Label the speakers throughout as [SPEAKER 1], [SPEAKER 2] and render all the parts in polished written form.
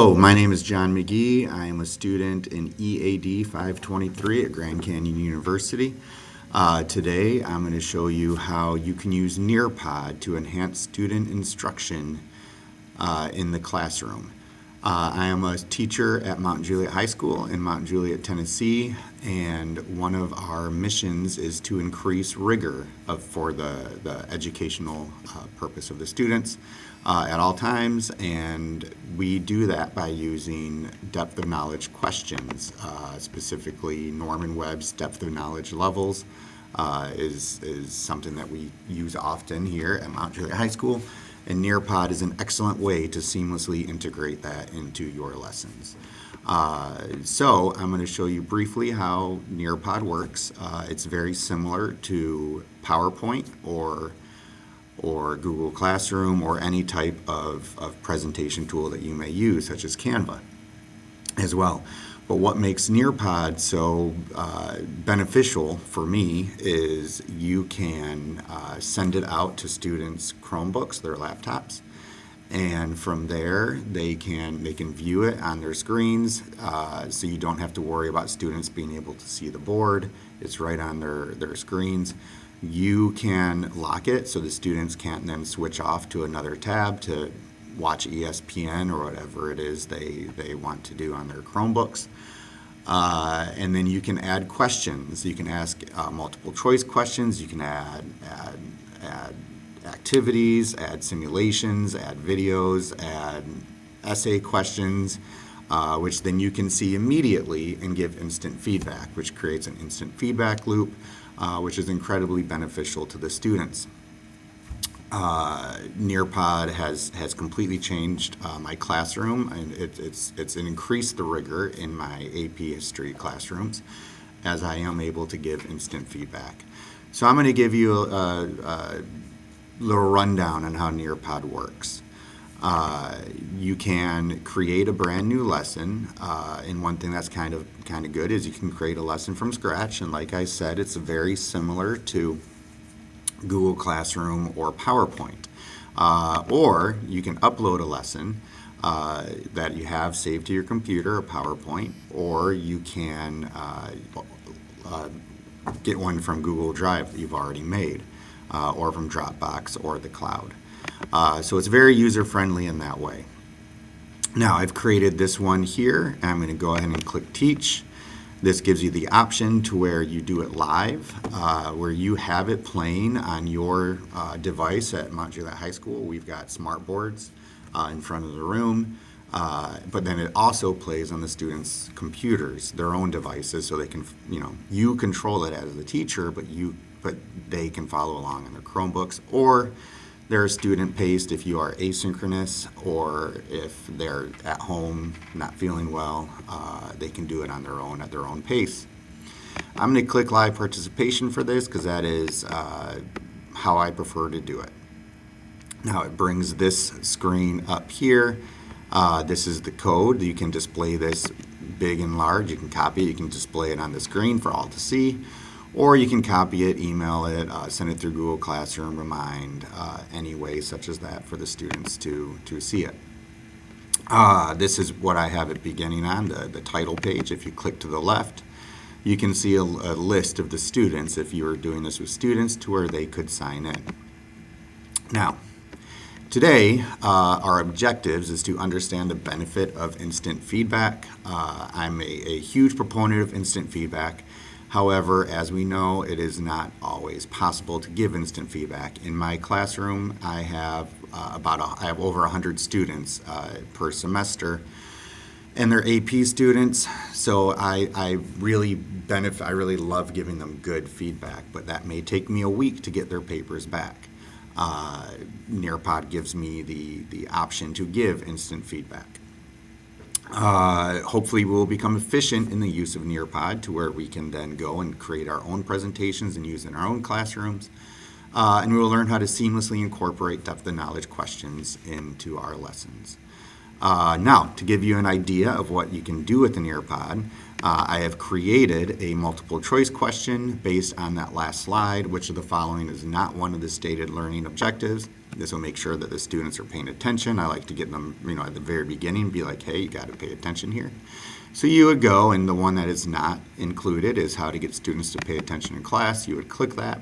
[SPEAKER 1] Hello, my name is John McGee. I am a student in EAD523 at Grand Canyon University. Today, I'm going to show you how you can use Nearpod to enhance student instruction in the classroom. I am a teacher at Mount Juliet High School in Mount Juliet, Tennessee, and one of our missions is to increase rigor for the educational purpose of the students at all times, and we do that by using depth of knowledge questions, specifically Norman Webb's depth of knowledge levels is something that we use often here at Mount Juliet High School. And Nearpod is an excellent way to seamlessly integrate that into your lessons. So I'm going to show you briefly how Nearpod works. It's very similar to PowerPoint or Google Classroom or any type of presentation tool that you may use, such as Canva as well. But what makes Nearpod so beneficial for me is you can send it out to students' Chromebooks, their laptops, and from there they can view it on their screens, so you don't have to worry about students being able to see the board. It's right on their screens. You can lock it so the students can't then switch off to another tab to watch ESPN or whatever it is they want to do on their Chromebooks. And then you can add questions. You can ask multiple choice questions. You can add activities, add simulations, add videos, add essay questions, which then you can see immediately and give instant feedback, which creates an instant feedback loop, which is incredibly beneficial to the students. Nearpod has completely changed my classroom, and it's increased the rigor in my AP history classrooms as I am able to give instant feedback. So I'm going to give you a little rundown on how Nearpod works. You can create a brand new lesson, and one thing that's kind of good is you can create a lesson from scratch, and like I said, it's very similar to Google Classroom or PowerPoint. Or you can upload a lesson that you have saved to your computer, or PowerPoint, or you can get one from Google Drive that you've already made, or from Dropbox or the cloud. So it's very user-friendly in that way. Now I've created this one here, and I'm going to go ahead and click Teach. This gives you the option to where you do it live, where you have it playing on your device at Mount Juliet High School. We've got smart boards in front of the room, but then it also plays on the students' computers, their own devices, so they can, you control it as the teacher, but they can follow along on their Chromebooks, or they're student-paced if you are asynchronous, or if they're at home not feeling well, they can do it on their own at their own pace. I'm going to click live participation for this because that is how I prefer to do it. Now it brings this screen up here. This is the code. You can display this big and large. You can copy it. You can display it on the screen for all to see. Or you can copy it, email it, send it through Google Classroom, Remind, any way such as that for the students to see it. This is what I have it beginning on, the title page. If you click to the left, you can see a list of the students, if you were doing this with students, to where they could sign in. Now, today, our objectives is to understand the benefit of instant feedback. I'm a huge proponent of instant feedback. However, as we know, it is not always possible to give instant feedback. In my classroom, I have over 100 students per semester, and they're AP students. So I really love giving them good feedback, but that may take me a week to get their papers back. Nearpod gives me the option to give instant feedback. Hopefully we'll become efficient in the use of Nearpod to where we can then go and create our own presentations and use in our own classrooms. And we will learn how to seamlessly incorporate depth of knowledge questions into our lessons. Now, to give you an idea of what you can do with an EarPod, I have created a multiple choice question based on that last slide. Which of the following is not one of the stated learning objectives? This will make sure that the students are paying attention. I like to get them, at the very beginning, be like, hey, you got to pay attention here. So you would go, and the one that is not included is how to get students to pay attention in class. You would click that.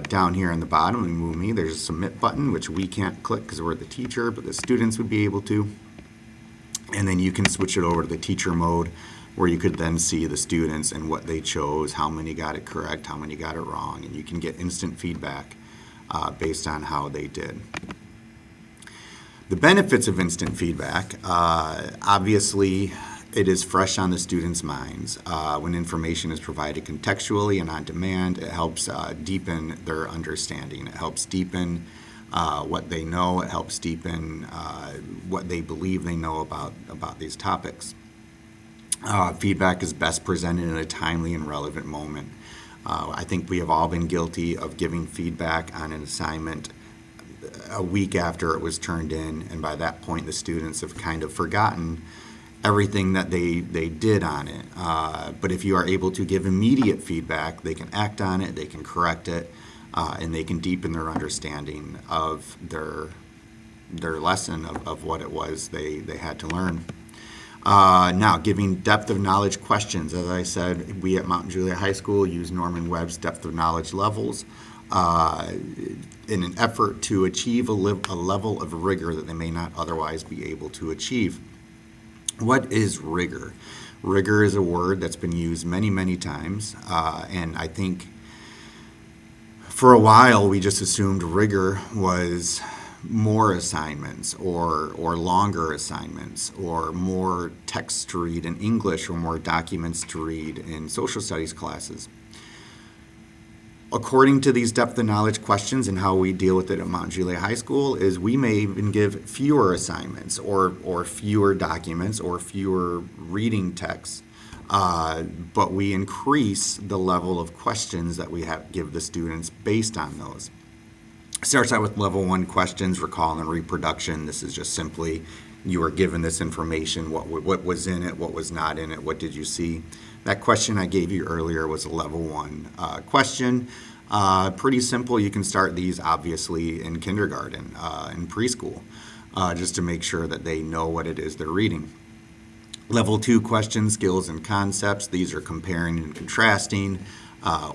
[SPEAKER 1] Down here in the bottom, when you move me, there's a submit button, which we can't click because we're the teacher, but the students would be able to. And then you can switch it over to the teacher mode, where you could then see the students and what they chose, how many got it correct, how many got it wrong, and you can get instant feedback based on how they did. The benefits of instant feedback, obviously, it is fresh on the students' minds. When information is provided contextually and on demand, it helps deepen their understanding. It helps deepen what they know. It helps deepen what they believe they know about these topics. Feedback is best presented in a timely and relevant moment. I think we have all been guilty of giving feedback on an assignment a week after it was turned in, and by that point the students have kind of forgotten everything that they did on it. But if you are able to give immediate feedback, they can act on it, they can correct it, and they can deepen their understanding of their lesson of what it was they had to learn. Now, giving depth of knowledge questions. As I said, we at Mountain Juliet High School use Norman Webb's depth of knowledge levels in an effort to achieve a level of rigor that they may not otherwise be able to achieve. What is rigor? Rigor is a word that's been used many, many times, and I think for a while we just assumed rigor was more assignments or longer assignments or more text to read in English or more documents to read in social studies classes. According to these depth of knowledge questions and how we deal with it at Mount Juliet High School is we may even give fewer assignments or fewer documents or fewer reading texts, but we increase the level of questions that we give the students based on those. Starts out with level 1 questions, recall and reproduction. This is just simply you were given this information, what was in it, what was not in it, what did you see. That question I gave you earlier was a level 1 question. Pretty simple. You can start these obviously in kindergarten, in preschool, just to make sure that they know what it is they're reading. Level 2 questions, skills and concepts. These are comparing and contrasting,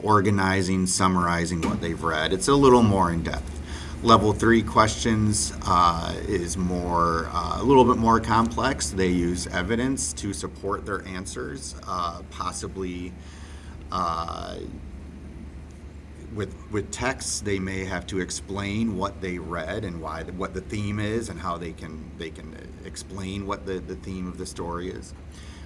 [SPEAKER 1] organizing, summarizing what they've read. It's a little more in depth. Level 3 questions is a little bit more complex. They use evidence to support their answers, possibly with texts. They may have to explain what they read and what the theme is and how they can explain what the theme of the story is.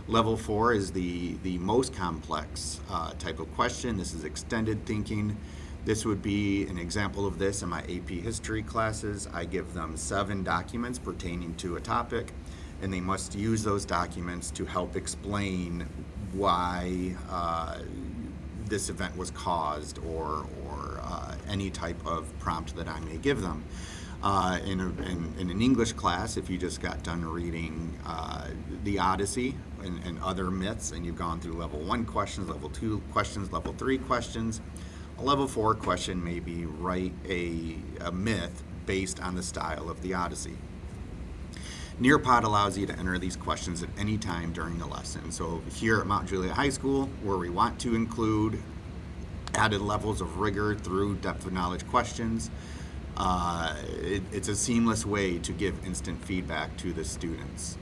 [SPEAKER 1] Level 4 is the most complex type of question. This is extended thinking. This would be an example of this in my AP history classes. I give them 7 documents pertaining to a topic, and they must use those documents to help explain why this event was caused or any type of prompt that I may give them. In an English class, if you just got done reading the Odyssey and other myths, and you've gone through level 1 questions, level 2 questions, level 3 questions, a level 4 question may be write a myth based on the style of the Odyssey. Nearpod allows you to enter these questions at any time during the lesson. So here at Mount Juliet High School, where we want to include added levels of rigor through depth of knowledge questions, it's a seamless way to give instant feedback to the students.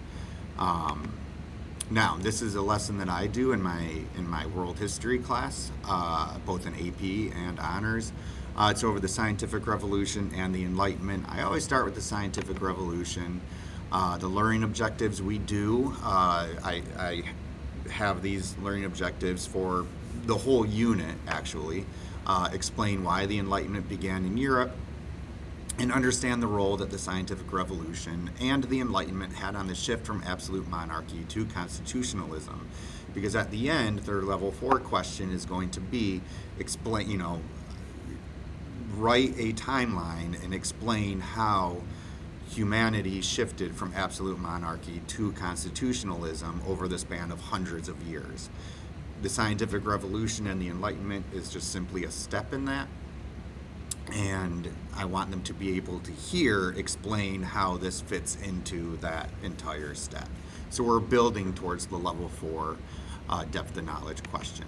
[SPEAKER 1] Now, this is a lesson that I do in my world history class, both in AP and honors. It's over the scientific revolution and the Enlightenment. I always start with the scientific revolution. The learning objectives we do, I have these learning objectives for the whole unit, actually. Explain why the Enlightenment began in Europe, and understand the role that the scientific revolution and the Enlightenment had on the shift from absolute monarchy to constitutionalism. Because at the end, their level 4 question is going to be write a timeline and explain how humanity shifted from absolute monarchy to constitutionalism over the span of hundreds of years. The scientific revolution and the Enlightenment is just simply a step in that. And I want them to be able to explain how this fits into that entire step. So we're building towards the level 4 depth of knowledge question.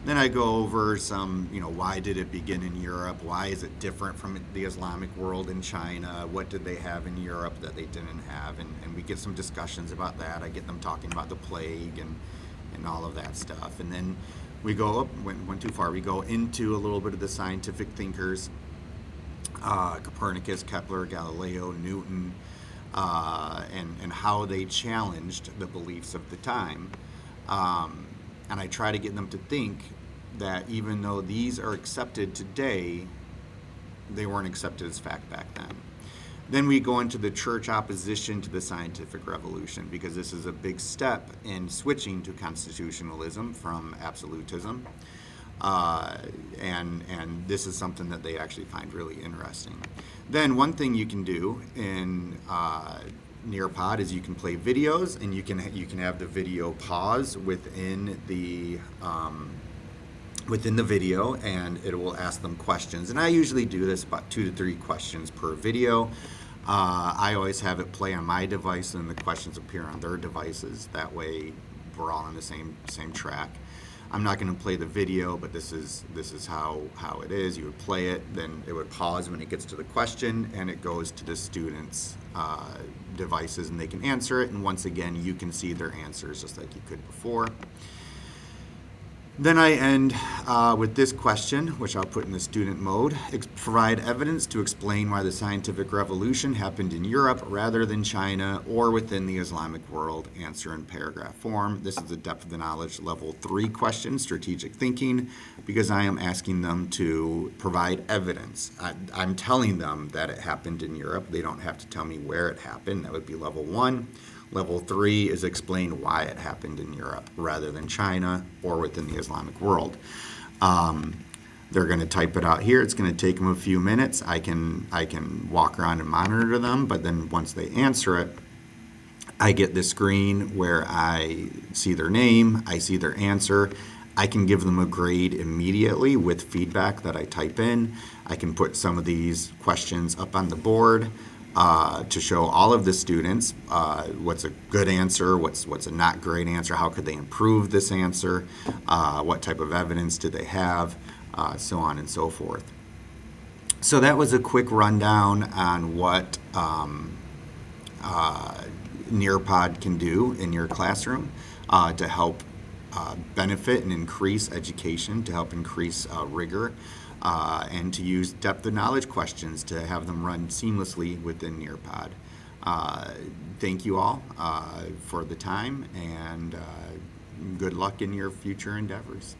[SPEAKER 1] Then I go over some, why did it begin in Europe? Why is it different from the Islamic world in China? What did they have in Europe that they didn't have? And we get some discussions about that. I get them talking about the plague and all of that stuff. And then we go up, went too far, we go into a little bit of the scientific thinkers, Copernicus, Kepler, Galileo, Newton, and how they challenged the beliefs of the time. And I try to get them to think that even though these are accepted today, they weren't accepted as fact back then. Then we go into the church opposition to the scientific revolution, because this is a big step in switching to constitutionalism from absolutism. And this is something that they actually find really interesting. Then one thing you can do in Nearpod is you can play videos, and you can have the video pause within the video, and it will ask them questions. And I usually do this about 2 to 3 questions per video. I always have it play on my device, and the questions appear on their devices. That way, we're all on the same track. I'm not going to play the video, but this is how it is. You would play it, then it would pause when it gets to the question, and it goes to the students' devices, and they can answer it. And once again, you can see their answers just like you could before. Then I end with this question, which I'll put in the student mode. Provide evidence to explain why the scientific revolution happened in Europe rather than China or within the Islamic world. Answer in paragraph form. This is a depth of the knowledge level 3 question, strategic thinking, because I am asking them to provide evidence. I'm telling them that it happened in Europe. They don't have to tell me where it happened. That would be level 1. Level 3 is explain why it happened in Europe rather than China or within the Islamic world. They're going to type it out here. It's going to take them a few minutes. I can walk around and monitor them, but then once they answer it, I get this screen where I see their name, I see their answer. I can give them a grade immediately with feedback that I type in. I can put some of these questions up on the board to show all of the students what's a good answer, what's a not great answer, how could they improve this answer, what type of evidence do they have, so on and so forth. So that was a quick rundown on what Nearpod can do in your classroom to help benefit and increase education, to help increase rigor, and to use depth of knowledge questions to have them run seamlessly within Nearpod. Thank you all for the time, and good luck in your future endeavors.